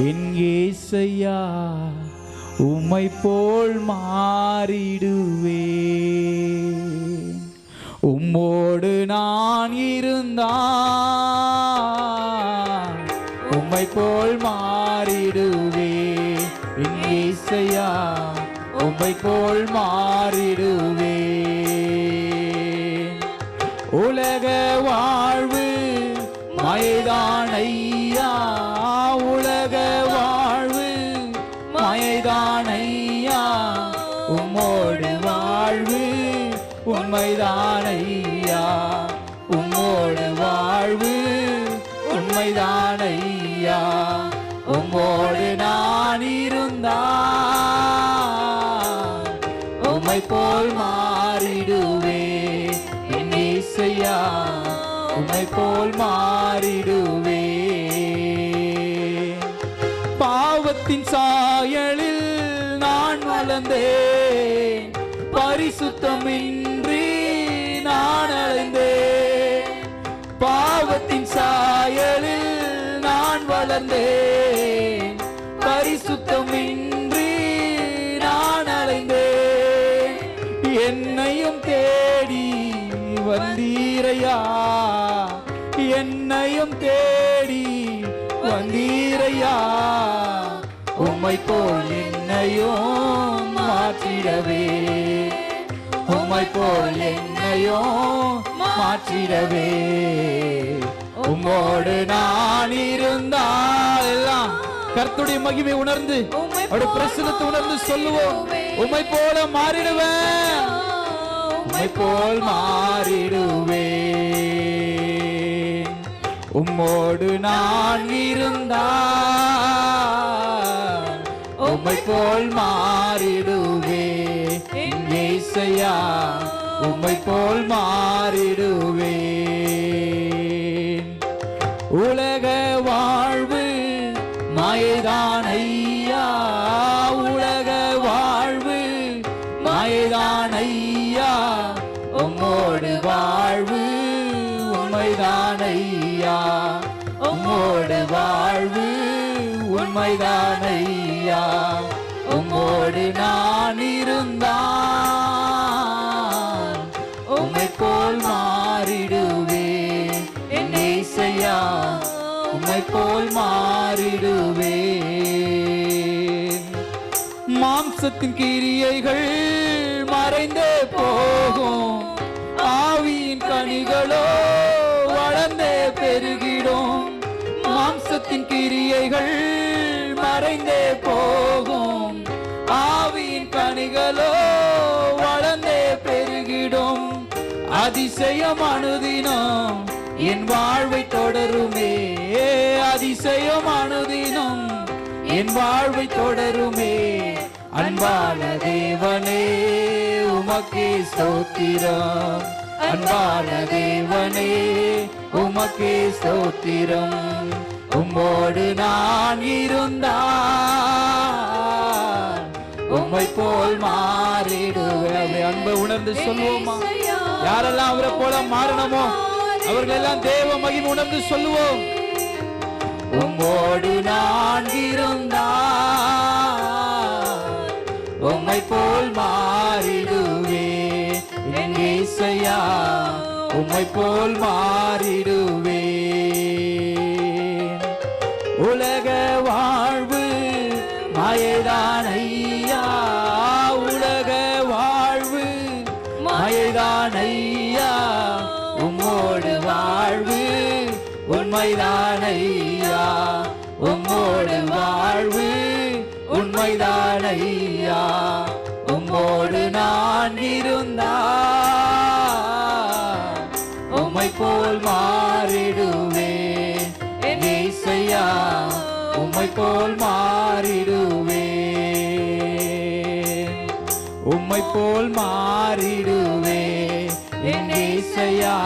என் இயேசையா உம்மை போல் மாறிடுவேன். உம்மோடு நான் இருந்தால் உம்மை போல் மாறிடுவேன். என் இயேசையா உம்மை போல் மாறிடுவேன். உலக வாழ்வு மாயைதான் ஐயா, உலக வாழ்வு மாயைதான் ஐயா, உம்மோடு வாழ்வு உண்மைதான் ஐயா, உம்மோடு வாழ்வு உண்மைதான் ஐயா. உம்மோடு நான் இருந்தால் உம்மை போல் மாறிடுவேன். என் இயேசையா உம்மை போல் மாறிடுவேன். பாவத்தின் சாயலில் நான் வளர்ந்தேன், பரிசுத்தமின்றி நான் அலைந்தேன். பாவத்தின் சாயலில் நான் வளர்ந்தேன், பரிசுத்தமின்றி நான் அலைந்தேன். என்னையும் தேடி வந்தீரையா, என்னையும் தேடி வந்தீரையா. உம்மை போல் என்னையும் மாற்றிடவே, உம்மை போல் என்னையும் மாற்றிடவே. உம்மோடு நான் இருந்தால் எல்லாம் கர்த்தருடைய மகிமை உணர்ந்து அவருடைய பிரசன்னத்தை உணர்ந்து சொல்லுவோம். உம்மை போல மாறிடுவேன், உம்மை போல் மாறிடுவேன். உம்மோடு நான் இருந்தால் உம்மை போல் மாறிடுவேன். என் இயேசையா உம்மை போல் மாறிடுவேன். உலக வாழ்வு மாயைதான் ஐயா, உலக வாழ்வு மாயைதான் ஐயா, உம்மோடு வாழ்வு உண்மைதான் ஐயா, உம்மோடு வாழ்வு உண்மைதான் ஐயா. உம்மோடு நான் இருந்தால் உம்மை போல் மாறிடுவேன். என் இயேசையா உம்மை போல் மாறிடுவேன். மாம்சத்தின் கிரியைகள் மறைந்தே போகும், ஆவியின் கனிகளோ வளர்ந்தே பெருகிடும். மாம்சத்தின் கிரியைகள் மறைந்தே போகும், ஆவியின் கனிகளோ வளர்ந்தே பெருகிடும். அதிசயம் அனுதினம் என் வாழ்வை தொடருமே, அதிசயம் அனுதினம் என் வாழ்வை தொடருமே. அன்பான தேவனே உமக்கே ஸ்தோத்திரம், அன்பான தேவனே உமக்கே ஸ்தோத்திரம். உம்மோடு நான் இருந்தால் உம்மை போல் மாறிடுவேன். அன்பை உணர்ந்து சொல்லுவோமா? யாரெல்லாம் அவரை போல மாறணுமோ அவர்கள் எல்லாம் தேவ மகிமை உணர்ந்து சொல்லுவோம். உம்மோடு நான் இருந்தால் உம்மை போல் மாறிடுவேன். என் இயேசையா உம்மை போல் மாறிடுவேன். உலக வாழ்வு மாயைதான் ஐயா, உலக வாழ்வு மாயைதான் ஐயா, உம்மோடு வாழ்வு உண்மைதான் ஐயா, உம்மோடு வாழ்வு உண்மைதான் ஐயா. உம்மோடு நான் இருந்தால் உம்மை போல் மாறிடுவேன். என் இயேசையா உம்மை போல் மாறிடுவேன், உம்மை போல் மாறிடுவேன். என் இயேசையா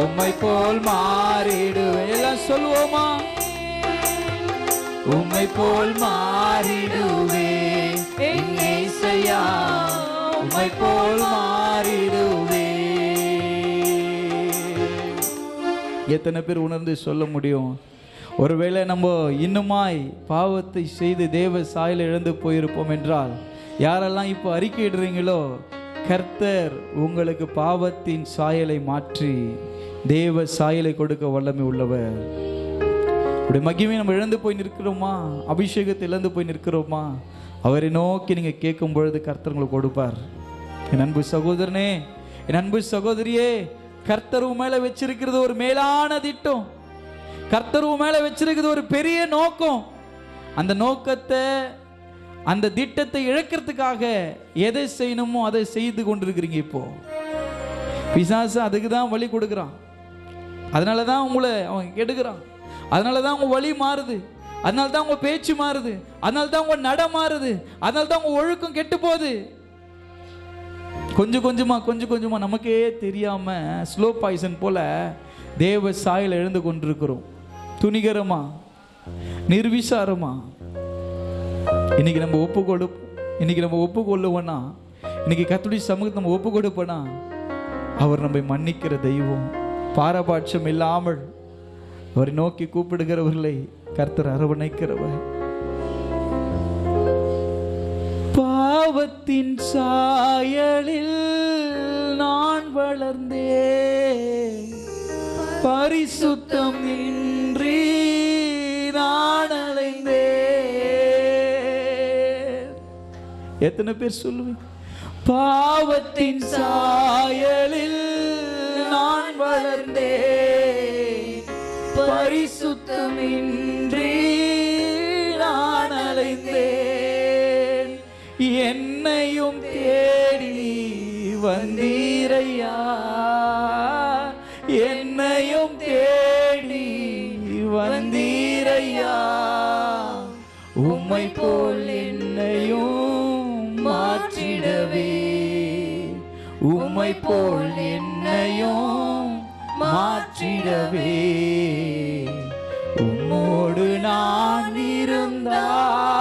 உம்மை போல் மாறிடுவேன். எல்லாம் சொல்லுவோமா? உம்மை போல் மாறிடுவேன். என் இயேசையா உம்மை போல் மாறிடுவேன். எத்தனை பேர் உணர்ந்து சொல்ல முடியும்? ஒருவேளை நம்ம இன்னுமாய் பாவத்தை செய்து தேவ சாயலை இழந்து போயிருப்போம் என்றால், யாரெல்லாம் இப்போ அறிக்கையிடுறீங்களோ, கர்த்தர் உங்களுக்கு பாவத்தின் சாயலை மாற்றி தேவ சாயலை கொடுக்க வல்லமை உள்ளவர். இப்படி மகிமை நம்ம இழந்து போய் நிற்கிறோமா, அபிஷேகத்தை இழந்து போய் நிற்கிறோமா, அவரை நோக்கி நீங்க கேட்கும் பொழுது கர்த்தர் உங்களுக்கு கொடுப்பார். என் அன்பு சகோதரனே, என் அன்பு சகோதரியே, கர்த்தர் மேல வச்சிருக்கிறது ஒரு மேலான திட்டம். கர்த்தர் மேல வச்சிருக்கிறது ஒரு பெரிய நோக்கம். அந்த நோக்கத்தை, அந்த திட்டத்தை இழக்கிறதுக்காக எதை செய்யணுமோ அதை செய்து கொண்டிருக்கிறீங்க. இப்போ பிசாசு அதுக்கு தான் வழி கொடுக்குறான். அதனால தான் உங்களை அவன் கெடுக்கிறான். அதனால தான் உங்க வழி மாறுது. அதனால தான் உங்க பேச்சு மாறுது. அதனால தான் உங்க நட மாறுது. அதனால தான் உங்க ஒழுக்கம் கெட்டு போகுது. கொஞ்சம் கொஞ்சமா நமக்கே தெரியாம ஸ்லோ பாய்சன் போல தேவ சாயல் எழுந்து கொண்டிருக்கிறோம். துணிகரமா, நிர்விசாரமா. இன்னைக்கு நம்ம ஒப்பு கொள்ளுவோம்னா, இன்னைக்கு கர்த்தருடைய சமூகத்தை நம்ம ஒப்பு கொடுப்போம்னா, அவர் நம்மை மன்னிக்கிற தெய்வம். பாரபட்சம் இல்லாமல் அவரை நோக்கி கூப்பிடுகிறவர்களை கர்த்தர் அரவணைக்கிறவர். பாவத்தின் சாயலில் நான் வளர்ந்தே, பரிசுத்தம் இன்றி நான் அலைந்தே. எத்தனை பேர் சொல்லுவீங்க? பாவத்தின் சாயலில் நான் வளர்ந்தே, பரிசுத்தம் இன்றி நான் அலைந்தேன். என்னையும் தேடி வந்தீரையா, என்னையும் தேடி வந்தீரையா. உம்மை போல் என்னையும் மாற்றிடவே, உம்மை போல் என்னையும் மாற்றிடவே. உம்மோடு நான் இருந்தால்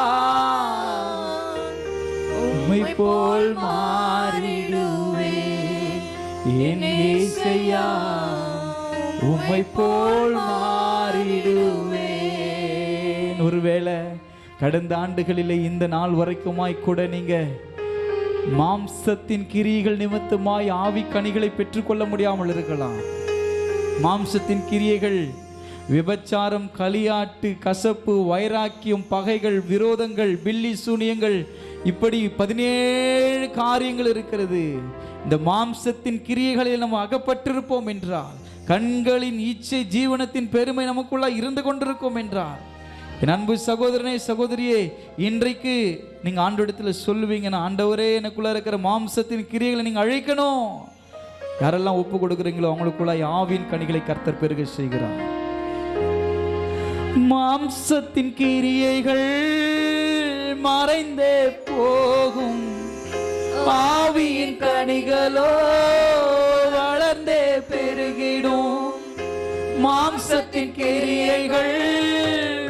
உம்மை போல் மாறிடுவே. என் இயேசையா, உம்மை போல் மாறிடுவே. ஒருவேளை கடந்த ஆண்டுகளிலே இந்த நாள் வரைக்குமாய் கூட நீங்க மாம்சத்தின் கிரியைகள் நிமித்தமாய் ஆவி கனிகளை பெற்றுக்கொள்ள முடியாமல் இருக்கலாம். மாம்சத்தின் கிரியைகள், விபச்சாரம், களியாட்டு, கசப்பு, வைராக்கியம், பகைகள், விரோதங்கள், பில்லி சூனியங்கள், இப்படி 17 காரியங்கள் இருக்கிறது. இந்த மாம்சத்தின் கிரியைகளில் நம்ம அகப்பட்டிருப்போம் என்றால், கண்களின் இச்சை ஜீவனத்தின் பெருமை நமக்குள்ள இருந்து கொண்டிருக்கும் என்றால், என் அன்பு சகோதரனே, சகோதரியே, இன்றைக்கு நீங்க ஆண்டவரிடத்தில் சொல்லுவீங்கன்னா, ஆண்டவரே, எனக்குள்ள இருக்கிற மாம்சத்தின் கிரியைகளை நீங்க அழிக்கணும். யாரெல்லாம் ஒப்பு கொடுக்குறீங்களோ அவங்களுக்குள்ள ஆவியின் கனிகளை கர்த்தர் பெருக செய்கிறார். மாம்சத்தின் கிரியைகள் மறைந்தே போகும், ஆவியின் கனிகளோ வளர்ந்தே பெருகிடும். மாம்சத்தின் கிரியைகள்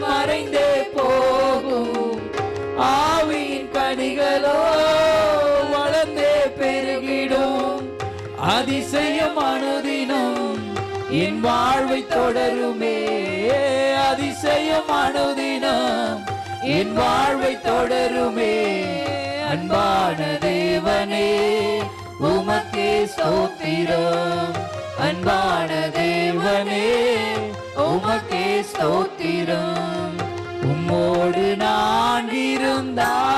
மறைந்தே போகும், ஆவியின் கனிகளோ வளர்ந்தே பெருகிடும். அதிசயம் அனுதினம் என் வாழ்வை தொடருமே, அதிசயம் அனுதினம் என் வாழ்வை தொடருமே. அன்பான தேவனே, உமக்கே ஸ்தோத்திரம். அன்பான தேவனே, உமக்கே ஸ்தோத்திரம். உம்மோடு நான் இருந்தால்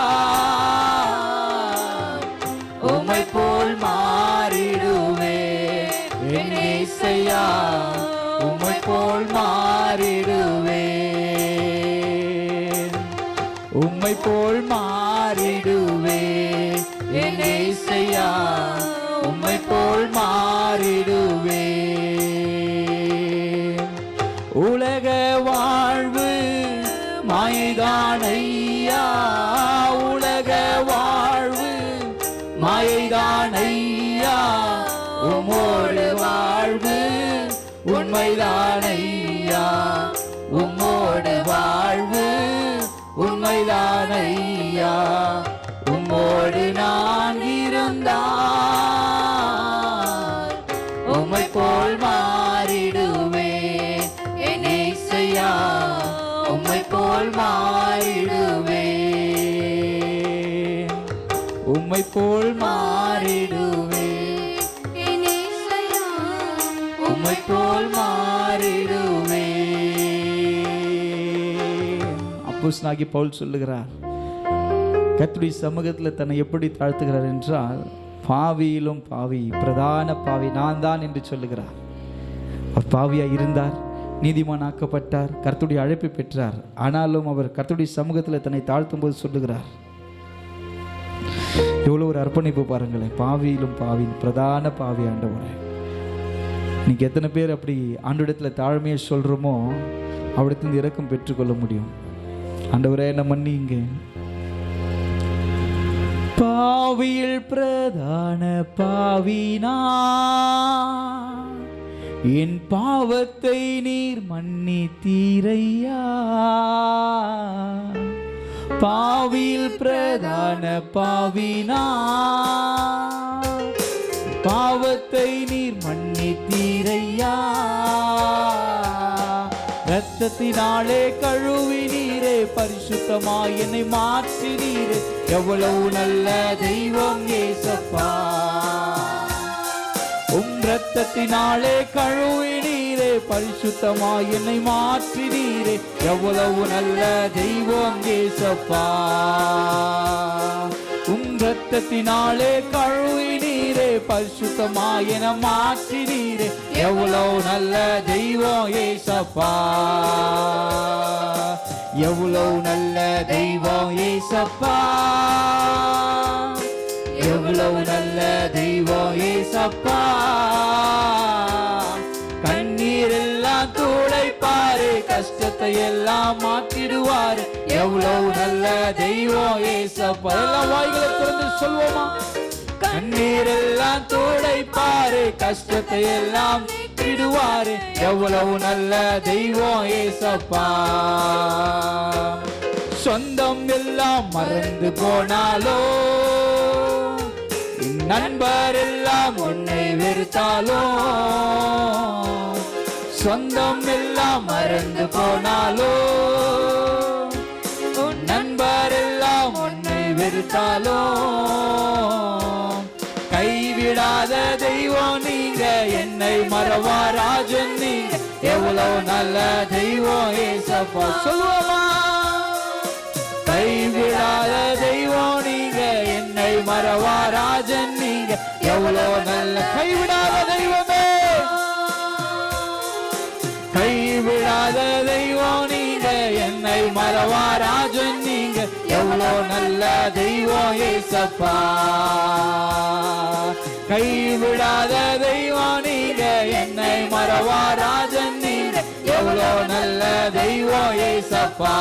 உம்மை போல் மாறிடுவே. என் இயேசையா, உம்மை போல் மாறிடுவே, உம்மை போல் மாறிடுவே. என் இயேசையா, உம்மை போல் மாறிடுவே. உலக வாழ்வு மாயைதானையா, உலக வாழ்வு மாயைதானையா. உம்மோடு வாழ்வு உண்மைதானையா, உம்மோடு வாழ்வு உண்மைதானையா. உம்மோடு நான் இருந்தால் உம்மை போல் மாறிடுவே. என் இயேசையா, மாறிடுவேன், உம்மை போல் மாறிடுவேன், உம்மை போல் மாறிடுவேன். அப்போஸ்தலனாகிய பவுல் சொல்லுகிறார், கர்த்தருடைய சமூகத்தில் தன்னை எப்படி தாழ்த்துகிறார் என்றால், பாவியிலும் பாவி, பிரதான பாவி நான் தான் என்று சொல்லுகிறார். அவர் பாவியாக இருந்தார், நீதிமானாக்கப்பட்டார், கர்த்தருடைய அழைப்பை பெற்றார். ஆனாலும் அவர் கர்த்தருடைய சமூகத்தில் தன்னை தாழ்த்தும் போது சொல்லுகிறார், எவ்வளோ ஒரு அர்ப்பணிப்பு பாருங்களேன். பாவியிலும் பாவி, பிரதான பாவி ஆண்டவரே. இன்னைக்கு எத்தனை பேர் அப்படி ஆண்டவரிடத்தில் தாழ்மையை சொல்கிறோமோ அவரிடத்திலிருந்து இரக்கம் பெற்றுக்கொள்ள முடியும். ஆண்டவரே என்ன மன்னிங்க, பாவியில் பிரதான பாவினா, என் பாவத்தை நீர் மன்னித்தீரையா. பாவியில் பிரதான பாவினா, பாவத்தை நீர் மன்னித்தீரையா. இரத்தத்தினாலே கழுவி நீரே, பரிசுத்தமாய் என்னை மாற்றி நீரே. எவ்வளவு நல்ல தெய்வம் ஏசப்பா. உம் இரத்தத்தினாலே கழுவி நீரே, பரிசுத்தமாய் என்னை மாற்றி நீரே. எவ்வளவு நல்ல தெய்வம் ஏசப்பா. உம் இரத்தத்தினாலே கழுவி நீரே, பரிசுத்தமாய் என்னை மாற்றி நீரே. எவ்வளவு நல்ல தெய்வம் ஏசப்பா. எவ்வளவு நல்ல தெய்வம் ஏசப்பா. எவ்வளவு நல்ல தெய்வம் ஏசப்பா. கண்ணீர் எல்லாம் துடைப்பாரு, கஷ்டத்தை எல்லாம் மாற்றிடுவாரு. எவ்வளவு நல்ல தெய்வம் ஏசப்பா. எல்லாம் வாய்களை திறந்து சொல்வோமா? கண்ணீர் எல்லாம் துடைப்பாரு, கஷ்டத்தை எல்லாம் மாற்றிடுவாரு. எவ்வளவு நல்ல தெய்வம் ஏசப்பா. சொந்தம் எல்லாம் மறந்து போனாலோ, நண்பர் எல்லாம் உன்னை வெறுத்தாலோ, சொந்தம் எல்லாம் மறந்து போனாலோ, நண்பர் எல்லாம் உன்னை வெறுத்தாலோ, கைவிடாத தெய்வம் நீங்க, என்னை மறவா ராஜன் நீங்க. எவ்வளவு நல்ல தெய்வம் ஏசப்பா. சொல்லுவோமா? கைவிடாத தெய்வம் நீங்க, என்னை மறவா ராஜன் நீங்க. எவ்வளவு நல்ல கைவிடாத தெய்வமே, கைவிடாத தெய்வம் நீங்க, என்னை மறவா ராஜன் நீங்க. எவ்வளவு நல்ல தெய்வம் ஏசப்பா. கைவிடாத தெய்வம் நீங்க, என்னை மறவா ராஜன் நீங்க. எவ்வளவு நல்ல தெய்வம் ஏசப்பா.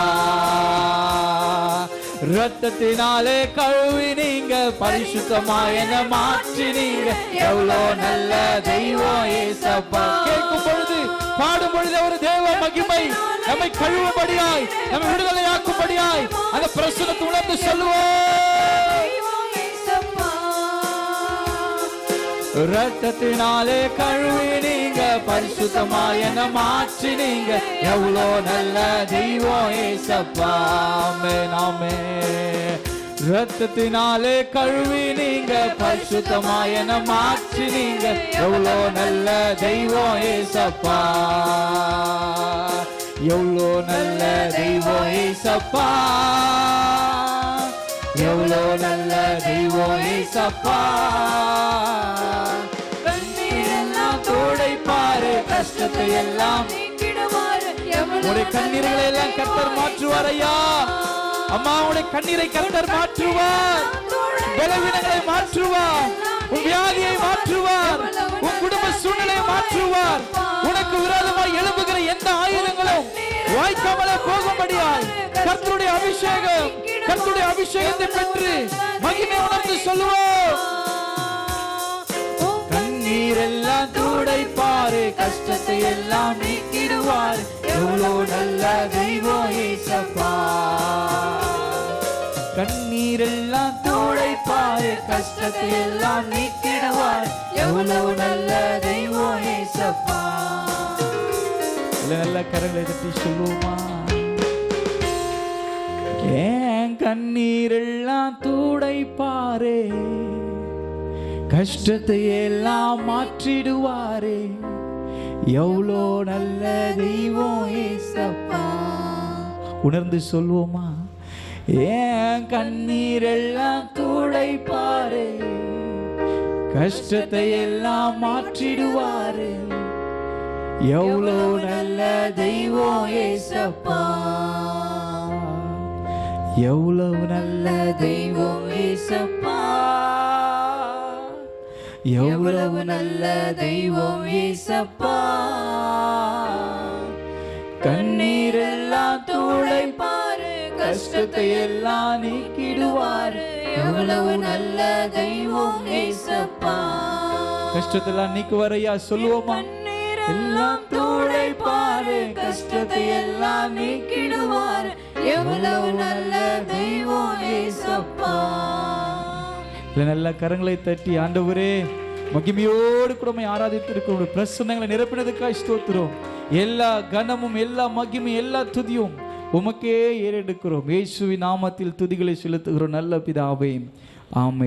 இரத்தத்தினாலே கழுவி நீங்க, பரிசுத்தமாய் என்னை மாற்றி நீங்க. எவ்வளவு நல்ல தெய்வம் ஏசப்பா. கேட்கும் பொழுது, பாடும் பொழுது ஒரு தேவ மகிமை நம்மை கழுவும்படியாய், நம்மை விடுதலையாக்கும்படியாய் அந்த பிரசன்னத்தை உணர்ந்து சொல்லுவோம். இரத்தத்தினாலே கழுவி நீங்க, பரிசுத்தமாய் என்னை மாற்றி நீங்க. எவ்வளோ நல்ல தெய்வம் ஏசப்பா. ஆமென் ஆமென். இரத்தத்தினாலே கழுவி நீங்க, பரிசுத்தமாய் என்னை மாற்றி நீங்க. எவ்வளோ நல்ல தெய்வம் ஏசப்பா. எவ்வளோ நல்ல தெய்வம் ஏசப்பா. எவ்வளோ நல்ல தெய்வம் ஏசப்பா. கண்ணீரெல்லாம் துடைப்பாரு, கஷ்டத்தை எல்லாம் நீக்கிடுவாரு. உடைய கண்ணீர்களை எல்லாம் கர்த்தர் மாற்றுவார் ஐயா. அம்மா, உடைய கண்ணீரை கர்த்தர் மாற்றுவார். பலவீனங்களை மாற்றுவார். உன் வியாதியை மாற்றுவார். உன் குடும்ப சூழ்நிலையை மாற்றுவார். உனக்கு விரோதமாய் எழும்புகிற எந்த ஆயுதங்களும் வாய்க்காமலே போகும்படியால் கர்த்தருடைய அபிஷேகம், கர்த்தருடைய அபிஷேகத்தை பெற்று மகிமை உணர்ந்து சொல்லுவோம். கண்ணீரெல்லாம் துடைப்பாரு, கஷ்டத்தை எல்லாம் நீக்கிடுவார். எவ்வளோ நல்ல தெய்வம் ஏசப்பா. கண்ணீரெல்லாம் துடைப்பாரு, கஷ்டத்தை எல்லாம் நீக்கிடுவார். எவ்வளோ நல்ல தெய்வம் ஏசப்பா. நல்ல கரங்களை தட்டி சொல்லுவோமா? கண்ணீரெல்லாம் துடைப்பாரே, கஷ்டத்தை எல்லாம் மாற்றிடுவாரே, எவ்வளோ நல்ல தெய்வம் ஏசப்பா. உணர்ந்து சொல்வோமா? ஏன் கண்ணீரெல்லாம் துடைப்பாரே, கஷ்டத்தை எல்லாம் மாற்றிடுவாரே, எவ்வளோ நல்ல தெய்வம் ஏசப்பா, எவ்வளவு நல்ல தெய்வம் ஏசப்பா, எவ்வளவு நல்ல தெய்வம் ஏசப்பா. கண்ணீரெல்லாம் துடைப்பாரு, கஷ்டத்தை எல்லாம் நீக்கிடுவாரு, எவ்வளவு நல்ல தெய்வம் ஏசப்பா. கஷ்டத்தெல்லாம் நீக்குவாரையா சொல்லுவோமா? எல்லாம் துடைப்பாரு, கஷ்டத்தை எல்லாம் நீக்கிடுவாரு, எவ்வளவு நல்ல தெய்வம் ஏசப்பா. நல்ல கரங்களை தட்டி ஆண்டவரே மகிமையோடு கூட ஆராதித்திருக்கிறோம். பிரசன்னங்களை நிரப்பினதுக்காக ஸ்தோத்திரம். எல்லா கனமும் எல்லா மகிமையும் எல்லா துதியும் உமக்கே ஏறெடுக்கிறோம். இயேசுவின் நாமத்தில் துதிகளை செலுத்துகிறோம் நல்ல பிதாவே, ஆமென்.